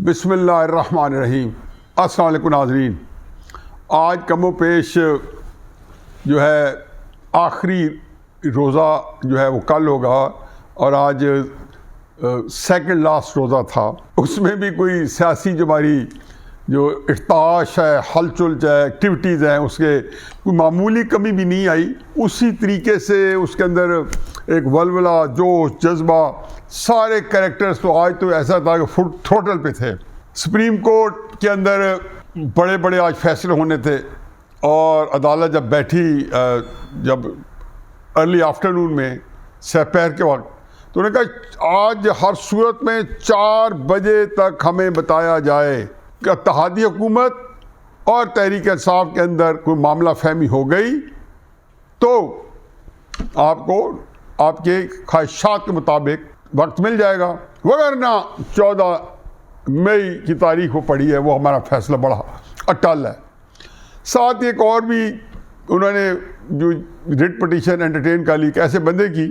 बिस्मिल्लाहिर्रहमानिर्रहीम। अस्सलाम वालेकुम नाज़रीन। आज कमो पेश जो है आखिरी रोज़ा जो है वो कल होगा और आज सेकंड लास्ट रोज़ा था। उसमें भी कोई सियासी जो हमारी जो इर्ताश है, हलचल है, एक्टिविटीज़ हैं, उसके कोई मामूली कमी भी नहीं आई। उसी तरीके से उसके अंदर एक वलवला, जोश, जज्बा, सारे कैरेक्टर्स तो आज तो ऐसा था कि फुल थ्रोटल पे थे। सुप्रीम कोर्ट के अंदर बड़े बड़े आज फैसले होने थे और अदालत जब बैठी जब अर्ली आफ्टरनून में दोपहर के वक्त, तो उन्होंने कहा आज हर सूरत में 4 बजे तक हमें बताया जाए कि इत्तेहादी हुकूमत और तहरीक इंसाफ के अंदर कोई मामला फहमी हो गई तो आपको आपके ख्वाहिशात के मुताबिक वक्त मिल जाएगा, वगरना 14 मई की तारीख को पड़ी है, वो हमारा फैसला बड़ा अटल है। साथ ही एक और भी उन्होंने जो रिट पटिशन एंटरटेन कर ली, ऐसे बंदे की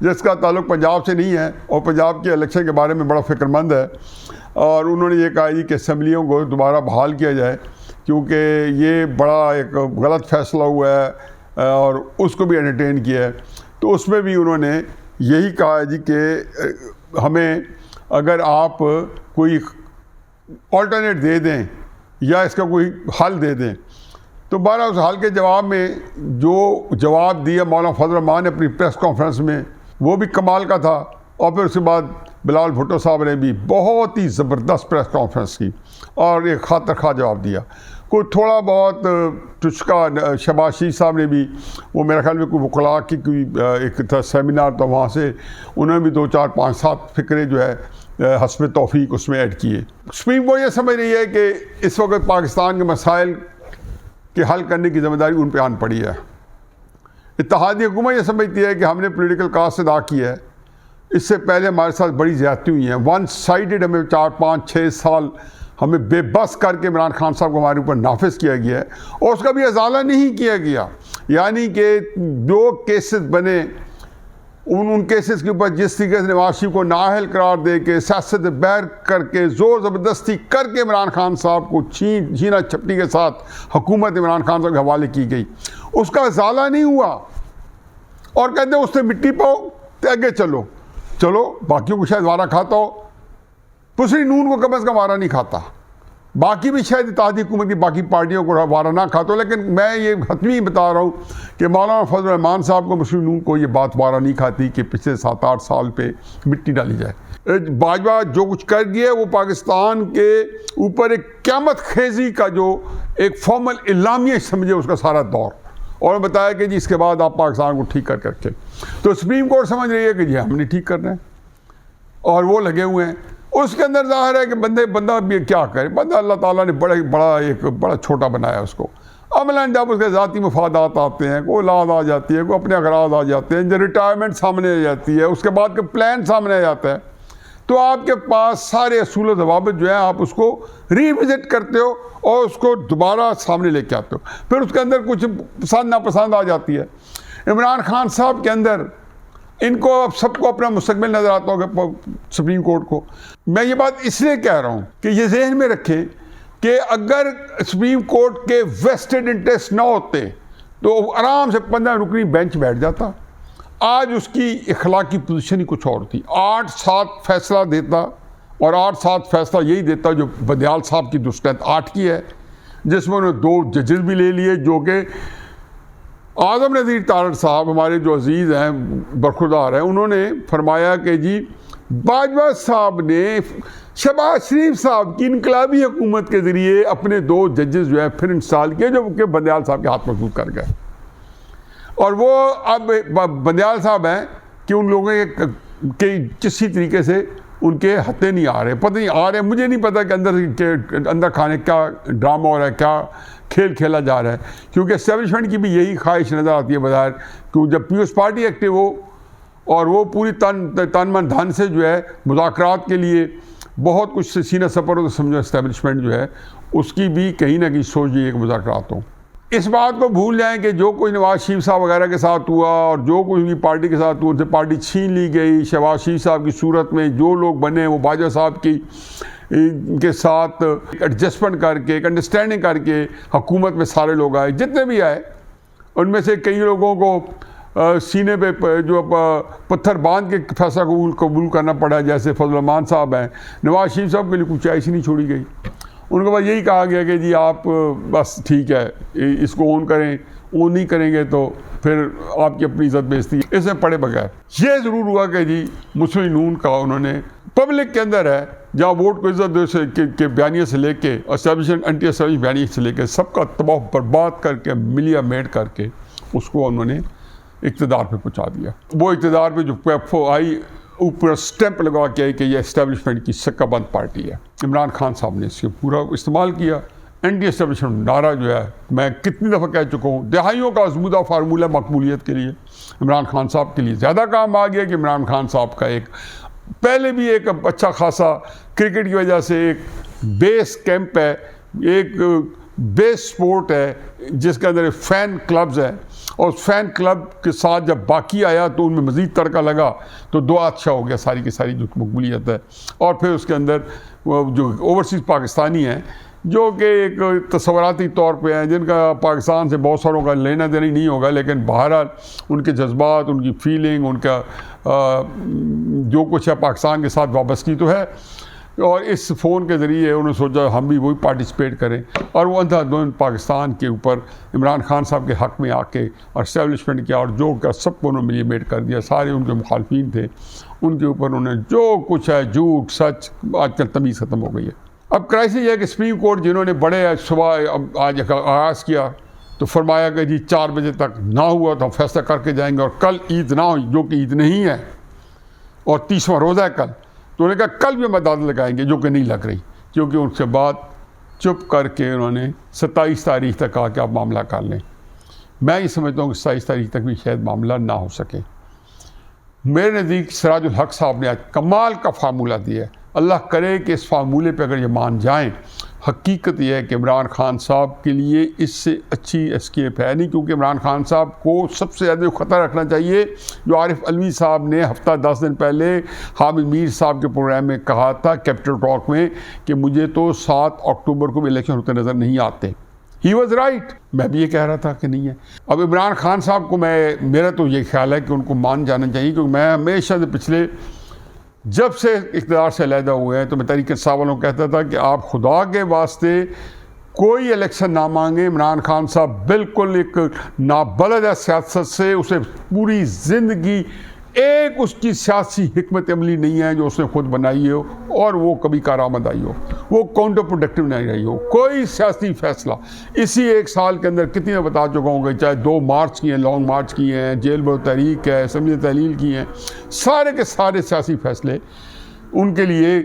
जिसका ताल्लुक पंजाब से नहीं है और पंजाब के इलेक्शन के बारे में बड़ा फ़िक्रमंद है, और उन्होंने ये कहा कि असम्बलियों को दोबारा बहाल किया जाए क्योंकि ये बड़ा एक गलत फ़ैसला हुआ है और उसको भी एंटरटेन किया है। तो उसमें भी उन्होंने यही कहा जी कि हमें अगर आप कोई ऑल्टरनेट दे दें या इसका कोई हल दे दें, तो 12 उस हल के जवाब में जो जवाब दिया मौलाना फजल रहमान ने अपनी प्रेस कॉन्फ्रेंस में, वो भी कमाल का था। और फिर उसके बाद बिलावल भुट्टो साहब ने भी बहुत ही ज़बरदस्त प्रेस कॉन्फ्रेंस की और एक खातर खा जवाब दिया। कोई थोड़ा बहुत टुचका शहबाज शरीफ साहब ने भी, वो मेरे ख्याल में कोई वकला की कोई एक था सेमिनार, तो वहाँ से उन्होंने भी 2, 4, 5, 7 फिक्रे जो है हस्ब तौफीक उसमें ऐड किए। सुप्रीम कोर्ट ये समझ रही है कि इस वक्त पाकिस्तान के मसाइल के हल करने की जिम्मेदारी उन पर आन पड़ी है। इत्तेहादी हुकूमत ये समझती है कि हमने पॉलिटिकल कास्ट अदा की है, इससे पहले हमारे साथ बड़ी ज़्यादती हुई हैं, वन साइडेड हमें 4, 5, 6 साल हमें बेबस करके इमरान खान साहब को हमारे ऊपर नाफिज किया गया है और उसका भी अजाला नहीं किया गया। यानी कि जो केसेस बने उन केसेस के ऊपर जिस तरीके से नवाज शरीफ को नाअहल करार दे के सियासत बैर करके ज़ोर ज़बरदस्ती करके इमरान खान साहब को छीना छपटी के साथ हुकूमत इमरान खान साहब के हवाले की गई, उसका अजाला नहीं हुआ। और कहते हैं उससे मिट्टी पाओ तो आगे चलो बाकियों को शायद वारा खाता हो, पुसरी नून को कम अज़ कम वारा नहीं खाता, बाकी भी शायद इत्तेहादी हुकूमत की बाकी पार्टियों को वारा ना खाता हो। लेकिन मैं ये हतमी बता रहा हूँ कि मौलाना फजल रहमान साहब को, मुस्लिम नून को ये बात वारा नहीं खाती कि पिछले 7-8 साल पे मिट्टी डाली जाए। बाजवा जो कुछ कर गया वो पाकिस्तान के ऊपर एक क़यामत खेजी का जो एक फॉर्मल इलामिया समझे उसका सारा दौर, और बताया कि जी इसके बाद आप पाकिस्तान को ठीक कर करके, तो सुप्रीम कोर्ट समझ रही है कि जी हमने ठीक करना है और वो लगे हुए हैं। उसके अंदर जाहिर है कि बंदा भी क्या करे, बंदा अल्लाह ताला ने बड़ा छोटा बनाया उसको। अमलन जब उसके ज़ाती मफादात आते हैं, कोई औलाद आ जाती है, कोई अपने अगराज आ जाते हैं, जब रिटायरमेंट सामने आ जाती है, उसके बाद का प्लान सामने आ जाता है, तो आपके पास सारे असूल ज़वाबित जो है आप उसको रिविज़िट करते हो और उसको दोबारा सामने लेके आते हो। फिर उसके अंदर कुछ पसंद नापसंद आ जाती है। इमरान खान साहब के अंदर इनको अब सबको अपना मुस्तकबिल नज़र आता होगा सुप्रीम कोर्ट को। मैं ये बात इसलिए कह रहा हूँ कि ये जहन में रखें कि अगर सुप्रीम कोर्ट के वेस्टेड इंटरेस्ट ना होते तो आराम से 15 रुकनी बेंच बैठ जाता। आज उसकी इखलाकी पोजीशन ही कुछ और थी। 8-7 फैसला देता और 8-7 फैसला यही देता जो बंदियाल साहब की दुष्कर्म 8 की है, जिसमें उन्होंने 2 जजेस भी ले लिए जो कि आज़म नज़ीर तारड़ साहब हमारे जो अजीज़ हैं, बरखुरदार हैं, उन्होंने फरमाया कि जी बाजवा साहब ने शहबाज शरीफ साहब की इनकलाबी हुकूमत के ज़रिए अपने 2 जजेस जो है फिर इंस्टॉल किए जो कि बंदियाल साहब के हाथ मजबूत कर गए। और वो अब बंदियाल साहब हैं कि उन लोगों के किसी तरीके से उनके हत्थे नहीं आ रहे, पता नहीं आ रहे, मुझे नहीं पता कि अंदर खाने क्या ड्रामा हो रहा है, क्या खेल खेला जा रहा है, क्योंकि एस्टेब्लिशमेंट की भी यही ख्वाहिश नज़र आती है बाहर। क्योंकि जब पीपल्स पार्टी एक्टिव हो और वो पूरी तन मन धन से जो है मुज़ाकरात के लिए बहुत कुछ सीना सफ़र हो, तो समझो एस्टेब्लिशमेंट जो है उसकी भी कहीं ना कहीं सोच रही है कि मुज़ाकरात हो। इस बात को भूल जाएं कि जो कुछ नवाज शरीफ साहब वगैरह के साथ हुआ और जो कुछ उनकी पार्टी के साथ हुआ, उनसे पार्टी छीन ली गई। शहबाज शरीफ साहब की सूरत में जो लोग बने वो बाजवा साहब की इनके साथ एडजस्टमेंट करके, एक अंडरस्टैंडिंग करके हुकूमत में सारे लोग आए, जितने भी आए उनमें से कई लोगों को सीने पे जो पत्थर बांध के फैसला कबूल करना पड़ा, जैसे फजल रहमान साहब हैं। नवाज शरीफ साहब के लिए कुछ ऐसी नहीं छोड़ी गई, उनके बाद यही कहा गया कि जी आप बस ठीक है इसको ऑन करें, ऑन नहीं करेंगे तो फिर आपकी अपनी इज्जत बेइज्जती है, इसमें पड़े बगैर। ये ज़रूर हुआ कि जी मुस्लिम नून का उन्होंने पब्लिक के अंदर है, जहाँ वोट को इज्जत दे के बयानिया से लेके एस्टैब्लिशमेंट एंटी एस्टैब्लिश बयानिया से लेके सबका तबाह बर्बाद करके मिलिया मेड करके उसको उन्होंने इक़्तिदार पे पहुँचा दिया। वो इक़्तिदार पे जो आई ऊपर स्टैंप लगा के आई कि ये एस्टैब्लिशमेंट की शक्काबंद पार्टी है। इमरान खान साहब ने इसके पूरा इस्तेमाल किया। एंटी एस्टैब्लिशमेंट नारा जो है मैं कितनी दफ़ा कह चुका हूँ, दहाइयों का आज़मूदा फार्मूला मकबूलियत के लिए इमरान खान साहब के लिए ज़्यादा काम आ गया कि इमरान खान साहब का एक पहले भी एक अच्छा खासा क्रिकेट की वजह से एक बेस कैंप है, एक बेस स्पोर्ट है जिसके अंदर फ़ैन क्लब्स हैं, और फ़ैन क्लब के साथ जब बाकी आया तो उनमें मज़ीद तड़का लगा तो दो अच्छा हो गया सारी की सारी जो मकबूलियत है। और फिर उसके अंदर जो ओवरसीज़ पाकिस्तानी हैं जो कि एक तस्वराती तौर पे हैं, जिनका पाकिस्तान से बहुत सारों का लेना देना ही नहीं होगा, लेकिन बहरहाल उनके जज्बात, उनकी फीलिंग, उनका जो कुछ है पाकिस्तान के साथ वाबस्तगी तो है। और इस फ़ोन के ज़रिए उन्होंने सोचा हम भी वही पार्टिसिपेट करें, और वो अंधाधुंध पाकिस्तान के ऊपर इमरान खान साहब के हक़ में आके और इस्टेब्लिशमेंट किया, और जो का सबको उन्होंने मिली मेट कर दिया। सारे उनके मुखालफिन थे, उनके ऊपर उन्होंने जो कुछ है झूठ सच, आजकल तमीज़ ख़त्म हो गई है। अब क्राइसिस है कि सुप्रीम कोर्ट जिन्होंने बड़े सुबह आज आगाज़ किया तो फरमाया कि जी 4 बजे तक ना हुआ तो हम फैसला करके जाएंगे, और कल ईद ना हुई जो कि ईद नहीं है और 30वां रोज़ा है कल, तो उन्होंने कहा कल भी हम अदालत लगाएंगे, जो कि नहीं लग रही, क्योंकि उनसे बाद चुप करके उन्होंने 27 तारीख तक कहा कि आप मामला कर लें। मैं ये समझता हूँ कि 27 तारीख तक भी शायद मामला ना हो सके। मेरे नज़दीक सिराजुल हक साहब ने आज कमाल का फार्मूला दिया है। अल्लाह करे कि इस फार्मूले पे अगर ये मान जाएं, हकीकत यह है कि इमरान खान साहब के लिए इससे अच्छी एस्केप है नहीं, क्योंकि इमरान खान साहब को सबसे ज़्यादा ख़तरा रखना चाहिए जो आरिफ अलवी साहब ने हफ्ता 10 दिन पहले हामिद मीर साहब के प्रोग्राम में कहा था कैपिटल टॉक में कि मुझे तो 7 अक्टूबर को भी इलेक्शन होते नज़र नहीं आते। ही वॉज राइट, मैं भी ये कह रहा था कि नहीं है। अब इमरान खान साहब को मेरा तो ये ख्याल है कि उनको मान जाना चाहिए, क्योंकि मैं हमेशा से पिछले जब से इक़्तिदार से अलहदा हुए हैं तो मैं तहरीक इंसाफ वालों को कहता था कि आप खुदा के वास्ते कोई इलेक्शन ना मांगे। इमरान खान साहब बिल्कुल एक नाबलद है सियासत से, उसे पूरी ज़िंदगी एक उसकी सियासी हिकमत अमली नहीं है जो उसने खुद बनाई हो और वो कभी कारामद आई हो, वो काउंटर प्रोडक्टिव नहीं रही हो। कोई सियासी फैसला इसी 1 साल के अंदर कितनी मैं बता चुका हूँ, चाहे 2 मार्च किए हैं, लॉन्ग मार्च किए हैं, जेल बरो तहरीक है, असम्बली तहलील की हैं, सारे के सारे सियासी फैसले उनके लिए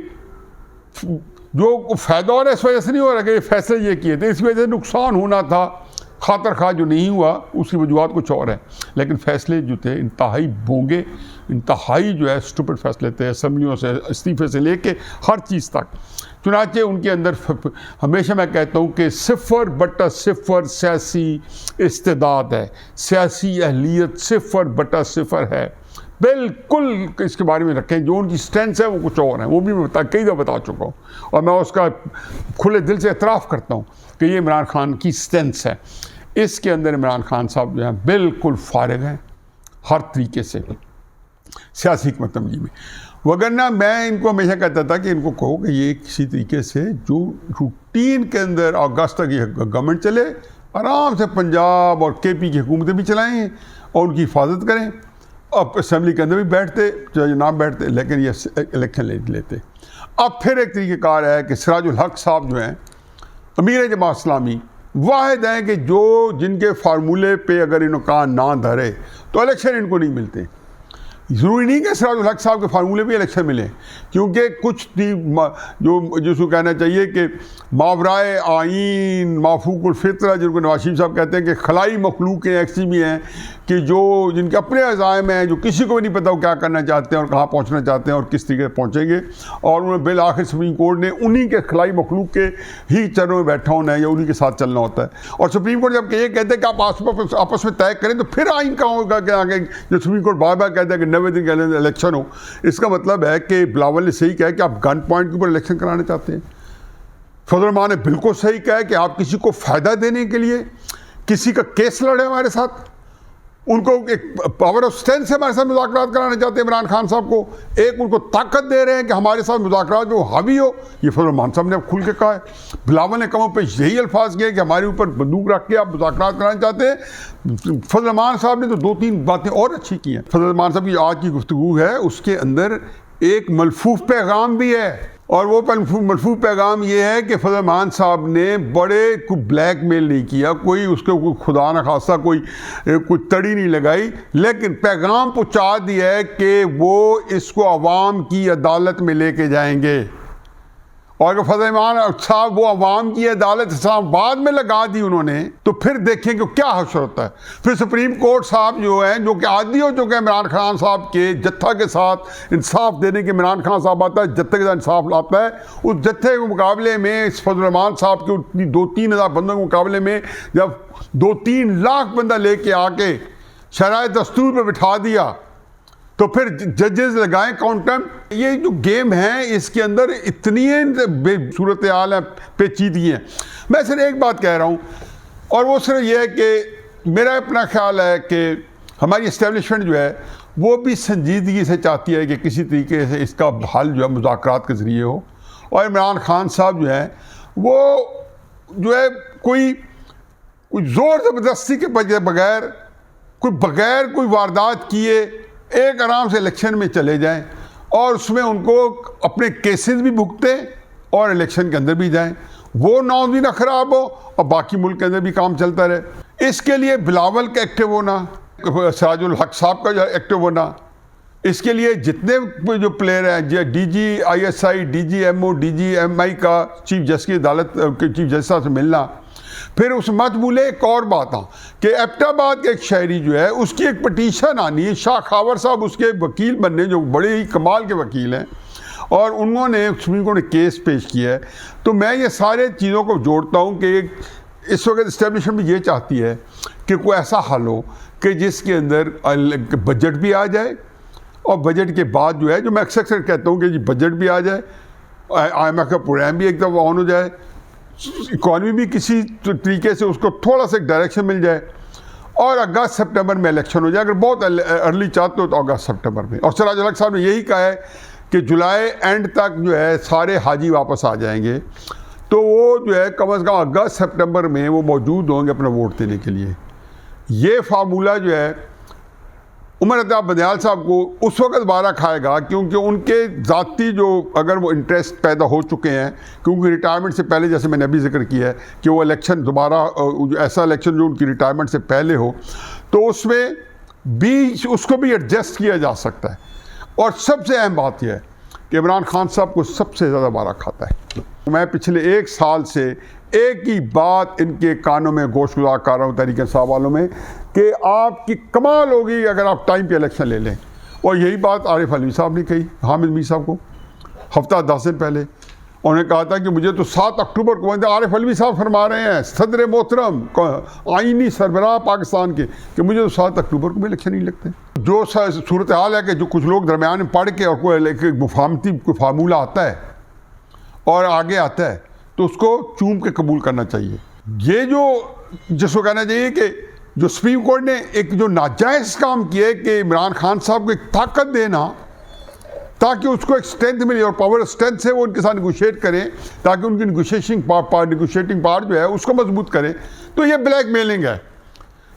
जो फ़ायदा हो रहा है इस वजह से नहीं हो रहा कि ये फैसले ये किए थे, इस वजह से नुकसान होना था, खातर खा जो नहीं हुआ उसकी वजूहत कुछ और है। लेकिन फ़ैसले जो थे इंतहाई बोंगे, इंतहाई जो है स्टूपिड फैसले थे, असम्बलियों से इस्तीफ़े से लेके हर चीज़ तक। चुनाचे उनके अंदर हमेशा मैं कहता हूँ कि 0/0 सियासी इस्तेदाद है, सियासी अहलियत 0/0 है। बिल्कुल इसके बारे में रखें, जो उनकी स्ट्रेंथ है वो कुछ और है, वो भी मैं कई दफ़ा बता चुका हूँ, और मैं उसका खुले दिल से एतराफ़ करता हूँ कि ये इमरान खान की स्ट्रेंथ है। इसके अंदर इमरान खान साहब जो हैं बिल्कुल फारिग हैं हर तरीके से सियासी हिकमत अमली में। वगरना मैं इनको हमेशा कहता था कि इनको कहो कि ये किसी तरीके से जो रूटीन के अंदर अगस्त तक ये गवर्नमेंट चले, आराम से पंजाब और KP की हुकूमतें भी चलाएँ और उनकी हिफाजत करें, अब असम्बली के अंदर भी बैठते चाहे ना बैठते, लेकिन ये इलेक्शन ले लेते। अब फिर एक तरीक़ेकार है कि सिराजुल हक साहब जो हैं अमीर जमात इस्लामी वाहिद हैं कि जो जिनके फार्मूले पे अगर इन्होंने कान ना धरे तो इलेक्शन इनको नहीं मिलते। ज़रूरी नहीं कि सिराजुल हक साहब के फार्मूले पे इलेक्शन मिले, क्योंकि कुछ जो जिसको कहना चाहिए कि मावराए आइन माफूकुल फितरा, जिनको नवाज शरीफ साहब कहते हैं कि खलाई मखलूक ऐसी भी हैं कि जो जिनके अपने अज़ाइम हैं, जो किसी को भी नहीं पता वो क्या करना चाहते हैं और कहाँ पहुँचना चाहते हैं और किस तरीके से पहुँचेंगे, और उन्हें बिल आखिर सुप्रीम कोर्ट ने उन्हीं के खलाई मखलूक के ही चरणों में बैठा होना है या उन्हीं के साथ चलना होता है। और सुप्रीम कोर्ट जब ये कहते हैं कि आप आपस में तय करें तो फिर आइन का होगा कि आगे जो सुप्रीम कोर्ट बार बार कहता है कि 90 दिन के अंदर इलेक्शन हो। इसका मतलब है कि बिलावल ने सही कहा कि आप गन पॉइंट के ऊपर इलेक्शन कराना चाहते हैं। फजल रहमान ने बिल्कुल सही कहा कि आप किसी को फ़ायदा देने के लिए किसी का केस लड़े हमारे साथ, उनको एक पावर ऑफ स्ट्रेंथ से हमारे साथ मुज़ाकरात कराना चाहते हैं इमरान खान साहब को, एक उनको ताकत दे रहे हैं कि हमारे साथ मुज़ाकरात में हावी हो। ये फजल रहमान साहब ने अब खुल के कहा है। बिलावल ने कमों पे यही अल्फाज किए कि हमारे ऊपर बंदूक रख के आप मुज़ाकरात कराना चाहते हैं। फजल रहमान साहब ने तो 2-3 बातें और अच्छी की हैं। फजल रहमान साहब की आज की गुफ्तगू है, उसके अंदर एक मलफूफ पैगाम भी है, और वो मलफूफ पैगाम ये है कि फजल रहमान साहब ने बड़े कोई ब्लैकमेल नहीं किया, कोई उसको कोई खुदा न खासा कोई तड़ी नहीं लगाई, लेकिन पैगाम पहुंचा दिया है कि वो इसको अवाम की अदालत में लेके जाएंगे। और अगर फजल रहमान साहब वो अवाम की अदालत साहब बाद में लगा दी उन्होंने, तो फिर देखें कि क्या हश्र होता है। फिर सुप्रीम कोर्ट साहब जो है, जो कि आदी हो चुके हैं इमरान खान साहब के जत्था के साथ इंसाफ देने के, इमरान खान साहब आता है जत्थे के साथ इंसाफ लाता है, उस जत्थे के मुकाबले में इस फजल रहमान साहब के 2-3 हज़ार बंदों के मुकाबले में जब 2-3 लाख बंदा लेके आके शराय दस्तूर पर बिठा दिया, तो फिर जजेस लगाएं काउंटर। ये जो गेम है इसके अंदर इतनी सूरत हाल है, पेचीदगी है। मैं सिर्फ एक बात कह रहा हूँ, और वो सिर्फ ये है कि मेरा अपना ख्याल है कि हमारी इस्टेब्लिशमेंट जो है वो भी संजीदगी से चाहती है कि किसी तरीके से इसका हल जो है मुज़ाकरात के ज़रिए हो। और इमरान खान साहब जो है वो जो है कोई ज़ोर ज़बरदस्ती के बगैर कोई वारदात किए एक आराम से इलेक्शन में चले जाएं, और उसमें उनको अपने केसेस भी भुगतें और इलेक्शन के अंदर भी जाएं, वो नाम भी ना खराब हो और बाकी मुल्क के अंदर भी काम चलता रहे। इसके लिए बिलावल का एक्टिव होना, सिराजुल हक साहब का जो एक्टिव होना, इसके लिए जितने जो प्लेयर हैं, DGISI, DGMO, DGMI का चीफ जस्टिस की अदालत के चीफ जस्टिस से मिलना। फिर उस मत भूले एक और बात कि एबटाबाद के एक शहरी जो है उसकी एक पटिशन आनी है, शाह खावर साहब उसके वकील बनने, जो बड़े ही कमाल के वकील हैं, और उन्होंने सुप्रीम कोर्ट ने केस पेश किया है। तो मैं ये सारे चीज़ों को जोड़ता हूँ कि इस वक्त इस्टेब्लिशमेंट भी ये चाहती है कि कोई ऐसा हल हो कि जिसके अंदर बजट भी आ जाए, और बजट के बाद जो है, जो मैं अक्सर कहता हूँ कि जी बजट भी आ जाए, IMF का प्रोग्राम भी एकदम ऑन हो जाए, इकॉनमी भी किसी तरीके से उसको थोड़ा सा डायरेक्शन मिल जाए, और अगस्त सितंबर में इलेक्शन हो जाए। अगर बहुत अर्ली चाहते हो तो अगस्त सितंबर में। और सिराजुल हक साहब ने यही कहा है कि जुलाई एंड तक जो है सारे हाजी वापस आ जाएंगे, तो वो जो है कम से कम अगस्त सितंबर में वो मौजूद होंगे अपना वोट देने के लिए। ये फार्मूला जो है उमर अताब बंदियाल साहब को उस वक्त बारह खाएगा, क्योंकि उनके ज़ाती जो अगर वो इंटरेस्ट पैदा हो चुके हैं, क्योंकि रिटायरमेंट से पहले, जैसे मैंने अभी जिक्र किया है कि वो इलेक्शन दोबारा, ऐसा इलेक्शन जो उनकी रिटायरमेंट से पहले हो, तो उसमें भी उसको भी एडजस्ट किया जा सकता है। और सबसे अहम बात यह है कि इमरान खान साहब को सबसे ज़्यादा बारह खाता है। मैं पिछले 1 साल से एक ही बात इनके कानों में गोश गुजार कर रहा हूँ तहरीक इंसाफ वालों में, कि आपकी कमाल होगी अगर आप टाइम पे इलेक्शन ले लें। और यही बात आरिफ अलवी साहब ने कही, हामिद मीर साहब को हफ्ता 10 दिन पहले। उन्होंने कहा था कि मुझे तो 7 अक्टूबर को, आरिफ अलवी साहब फरमा रहे हैं, सदर मोहतरम आईनी सरबराह पाकिस्तान के, कि मुझे तो 7 अक्टूबर को भी इलेक्शन नहीं लगते। जो सूरत हाल है कि जो कुछ लोग दरमियान में पढ़ के और कोई मुफाहमती कोई फार्मूला आता है और आगे आता है, तो उसको चूम के कबूल करना चाहिए। ये जो जिसको कहना चाहिए कि जो सुप्रीम कोर्ट ने एक जो नाजायज़ काम किया है कि इमरान खान साहब को एक ताकत देना ताकि उसको एक स्ट्रेंथ मिले, और पावर स्ट्रेंथ से वो उनके साथ निगोशिएट करें ताकि उनकी निगोशिएटिंग पार्ट जो है उसको मजबूत करें, तो ये ब्लैकमेलिंग है।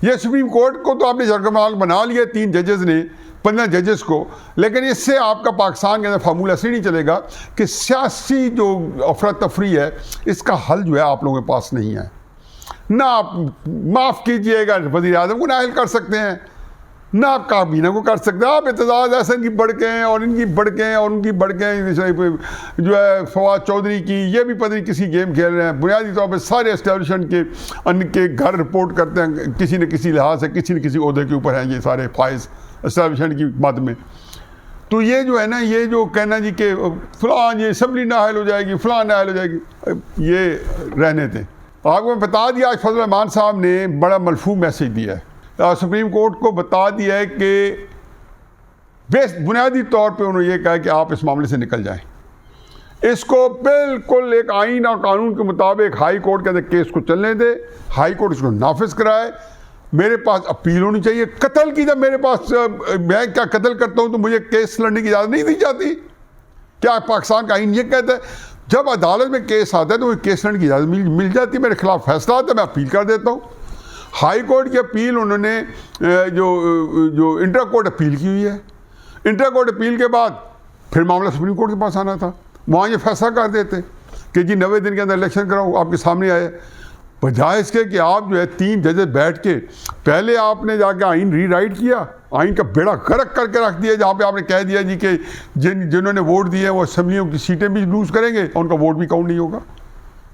ये सुप्रीम कोर्ट को तो आपने जरगमाल बना लिया 3 जजेस ने, 15 जजेस को, लेकिन इससे आपका पाकिस्तान के अंदर फार्मूला ऐसे नहीं चलेगा कि सियासी जो अफरा तफरी है इसका हल जो है आप लोगों के पास नहीं है। ना आप माफ़ कीजिएगा वज़ीर आज़म को नाअहल कर सकते हैं, ना आप काबीना को कर सकते हैं। आप एतजाज़ ऐसा की बढ़ के हैं और इनकी बढ़ के हैं और उनकी बढ़ के हैं, जो है फवाद चौधरी की, ये भी पता नहीं किसी गेम खेल रहे हैं। बुनियादी तौर पर सारे एस्टेब्लिशमेंट के घर रिपोर्ट करते हैं, किसी न किसी लिहाज से किसी न किसी ओहदे के ऊपर हैं ये सारे फाइज एस्टेब्लिशमेंट की मद में। तो ये जो है ना, ये जो कहना जी कि फ़लाँ ये असम्बली नाअहल हो जाएगी, फ़लाँ नाअहल हो जाएगी, ये रहने दें। आपको मैं बता दिया, आज फजल रहमान साहब ने बड़ा मलफूम मैसेज दिया है, सुप्रीम कोर्ट को बता दिया है कि बेस बुनियादी तौर पे उन्होंने ये कहा कि आप इस मामले से निकल जाएं। इसको बिल्कुल एक आइन और कानून के मुताबिक हाई कोर्ट के अंदर केस को चलने दे, हाई कोर्ट इसको नाफिज कराए। मेरे पास अपील होनी चाहिए। कत्ल की जब मेरे पास मैं क्या कत्ल करता हूं तो मुझे केस लड़ने की इजाज़त नहीं दी जाती? क्या पाकिस्तान का आइन ये कहता है जब अदालत में केस आता है तो मुझे केस लड़ने की इजाज़त मिल जाती है, मेरे खिलाफ फैसला आता है, मैं अपील कर देता हूँ। हाई कोर्ट की अपील उन्होंने जो इंटर कोर्ट अपील की हुई है, इंटर कोर्ट अपील के बाद फिर मामला सुप्रीम कोर्ट के पास आना था, वहाँ ये फैसला कर देते कि जी 90 दिन के अंदर इलेक्शन कराओ, आपके सामने आए। बजाय इसके कि आप जो है 3 जजेस बैठ के पहले आपने जाके आइन रीराइट किया, आइन का बेड़ा गर्क करके रख दिया, जहाँ पे आपने कह दिया जी कि जिन्होंने वोट दिए वो असेंबलियों की सीटें भी लूज़ करेंगे और उनका वोट भी काउंट नहीं होगा।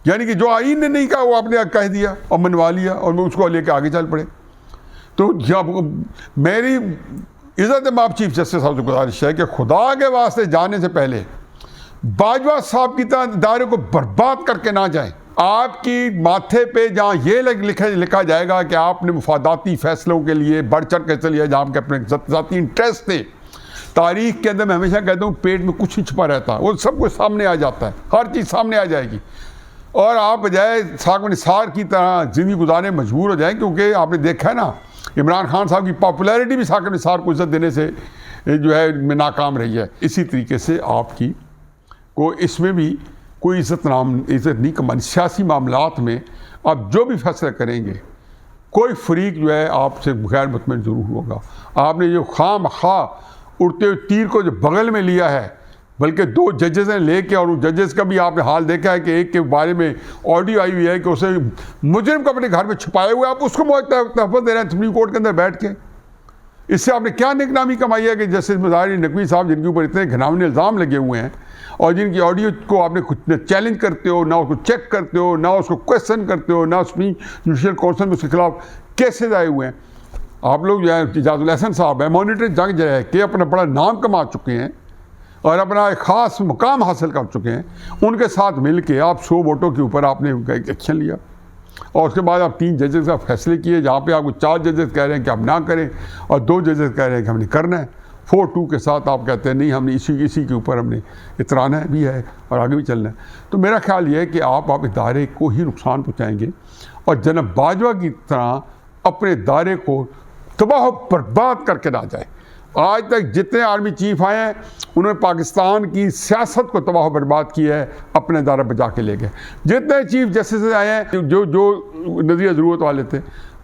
यानी कि जो आइन ने नहीं कहा वो आपने कह दिया और मनवा लिया और मैं उसको लेके आगे चल पड़े। तो जब मेरी इज़्ज़त माब चीफ जस्टिस साहब से गुजारिश है कि खुदा के वास्ते जाने से पहले बाजवा साहब की तरह इदारे को बर्बाद करके ना जाए। आपकी माथे पे जहाँ ये लिखा जाएगा कि आपने मुफादाती फैसलों के लिए बढ़ चढ़ के चलिए, जहाँ आपके अपने ज़ाती इंटरेस्ट थे। तारीख के अंदर मैं हमेशा कहता हूँ पेट में कुछ ही छुपा रहता है, वो सब कुछ सामने आ जाता है, हर चीज़ सामने आ जाएगी और आप बजाय साग निसार की तरह ज़िंदगी गुजारने मजबूर हो जाएं। क्योंकि आपने देखा है ना, इमरान खान साहब की पॉपुलैरिटी भी साग निसार को इज़्ज़त देने से जो है नाकाम रही है। इसी तरीके से आपकी को इसमें भी कोई इज़्ज़त नहीं कमानी। सियासी मामलात में आप जो भी फैसला करेंगे कोई फरीक जो है आपसे गैर मुतमईन ज़रूर होगा। आपने जो खामखा उड़ते हुए तीर को जो बगल में लिया है, बल्कि 2 जजेस ने लेके, और उस जजेस का भी आपने हाल देखा है कि एक के बारे में ऑडियो आई हुई है कि उसे मुजरिम को अपने घर में छुपाए हुए आप उसको तहफ़्फ़ुज़ दे रहे हैं सुप्रीम कोर्ट के अंदर बैठ के। इससे आपने क्या निकनामी कमाई है कि जस्टिस मुज़ाहिर नकवी साहब जिनके ऊपर इतने घिनौने इल्ज़ाम लगे हुए हैं और जिनकी ऑडियो को आपने कुछ न चैलेंज करते हो, ना उसको चेक करते हो, ना उसको क्वेश्चन करते हो, ना सुप्रीम जुडिशल काउंसिल में उसके खिलाफ केसेज आए हुए हैं। आप लोग जो है इजाज़ुल हसन साहब है, मॉनिटरिंग जंग जो है कि अपना बड़ा नाम कमा चुके हैं और अपना एक ख़ास मुकाम हासिल कर चुके हैं, उनके साथ मिल के आप 100 वोटों के ऊपर आपने एक्शन लिया और उसके बाद आप 3 जजेस का फैसले किए, जहाँ पे आपको 4 जजेस कह रहे हैं कि आप ना करें और 2 जजेस कह रहे हैं कि हमने करना है। 4-2 के साथ आप कहते हैं नहीं, हमने इसी के ऊपर हमने इतराना भी है और आगे भी चलना है। तो मेरा ख्याल ये है कि आप इदारे को ही नुकसान पहुँचाएँगे और जनाब बाजवा की तरह अपने इदारे को तबाह बर्बाद करके ना जाए। आज तक जितने आर्मी चीफ आए हैं उन्होंने पाकिस्तान की सियासत को तबाह बर्बाद किया है, अपने इदारा बचा के ले गए। जितने चीफ जस्टिस आए हैं जो नज़रिया ज़रूरत वाले थे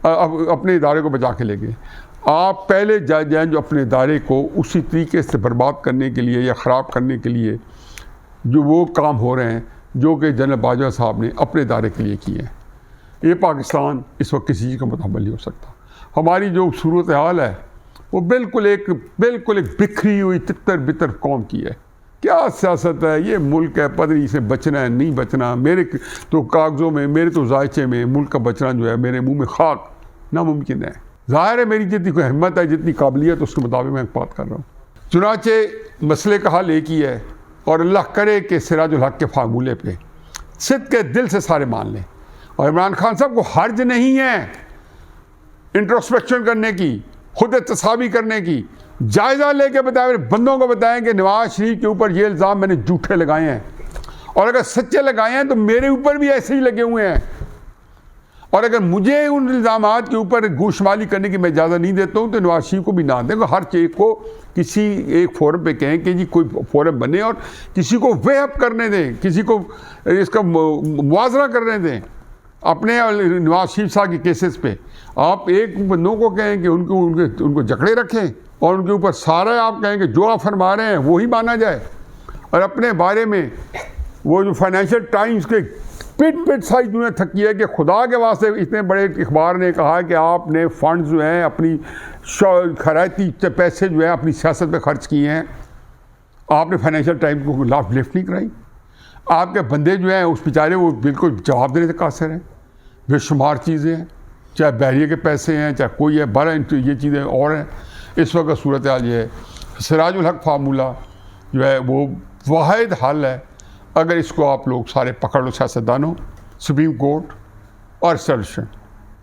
अपने इदारे को बचा के ले गए। आप पहले जज हैं जो अपने इदारे को उसी तरीके से बर्बाद करने के लिए या ख़राब करने के लिए जो वो काम हो रहे हैं जो कि जनरल बाजवा साहब ने अपने इदारे के लिए किए हैं। ये पाकिस्तान इस वक्त किसी चीज़ का मुताबिक नहीं हो सकता। हमारी जो सूरत हाल है वो बिल्कुल एक बिखरी हुई तितर बितर कौम की है। क्या सियासत है, ये मुल्क है, पता नहीं इसे बचना है नहीं बचना। मेरे तो कागज़ों में, मेरे तो जायचे में मुल्क का बचना जो है मेरे मुंह में खाक नामुमकिन है। ज़ाहिर है मेरी जितनी कोई हिम्मत है, जितनी काबिलियत, उसके मुताबिक मैं बात कर रहा हूँ। चुनाचे मसले का हल एक ही है और अल्लाह करे कि सिराजुल हक के फार्मूले पे सिद्ध के दिल से सारे मान लें। और इमरान खान साहब को हर्ज नहीं है इंट्रोस्पेक्शन करने की, खुद तसावी करने की, जायज़ा लेके बताएं, बंदों को बताएं कि नवाज शरीफ के ऊपर ये इल्ज़ाम मैंने झूठे लगाए हैं और अगर सच्चे लगाए हैं तो मेरे ऊपर भी ऐसे ही लगे हुए हैं और अगर मुझे उन इल्ज़ामात के ऊपर गोशमाली करने की मैं इजाज़त नहीं देता हूँ तो नवाज शरीफ को भी ना दें। हर चीज़ को किसी एक फोरम पे कहें कि जी कोई फोरम बने और किसी को वेअप करने दें, किसी को इसका मुआवजा करने दें। अपने नवाज शरीफ साहब के केसेस पे आप एक बंदों को कहें कि उनको जकड़े रखें और उनके ऊपर सारा आप कहें कि जो आप फरमा रहे हैं वही माना जाए। और अपने बारे में वो जो फाइनेंशियल टाइम्स के पिट सारी दुनिया थकी है कि खुदा के वास्ते इतने बड़े अखबार ने कहा कि आपने फंड जो हैं अपनी खरायती पैसे जो है अपनी सियासत पे खर्च किए हैं, आपने फाइनेंशियल टाइम्स को लाभ लिफ्ट नहीं कराई। आपके बंदे जो हैं उस बेचारे वो बिल्कुल जवाब देने से कासिर हैं। बेशुमार चीज़ें हैं, चाहे बहरिए के पैसे हैं, चाहे कोई है, 12 ये चीज़ें और हैं। इस वक्त सूरत हाल ये है, सिराजुल हक फार्मूला जो है वो वाहिद हल है। अगर इसको आप लोग सारे पकड़ लो, सियासतदानों, सुप्रीम कोर्ट और एस्टेब्लिशमेंट,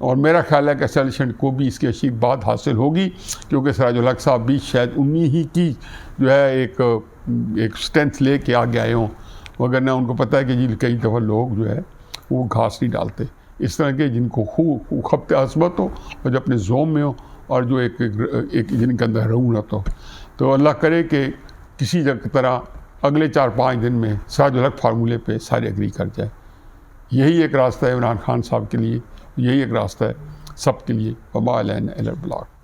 और मेरा ख्याल है कि एस्टैब्लिशमेंट को भी इसकी अच्छी बात हासिल होगी, क्योंकि सिराजुल हक साहब भी शायद उन्हीं ही की जो है एक स्ट्रेंथ ले के आगे आए हों, मगर ना उनको पता है कि जी कई दफ़ा लोग जो है वो घास नहीं डालते, इस तरह के जिनको खूब खपते अजमत हो और जो अपने जोम में हो और जो एक जिनके अंदर रऊनत हो। तो अल्लाह करे कि किसी तरह अगले 4-5 दिन में सिराजुल हक फार्मूले पे सारे एग्री कर जाए। यही एक रास्ता है इमरान खान साहब के लिए, यही एक रास्ता है सब के लिए। वमा अलैना इल्लल बलाग।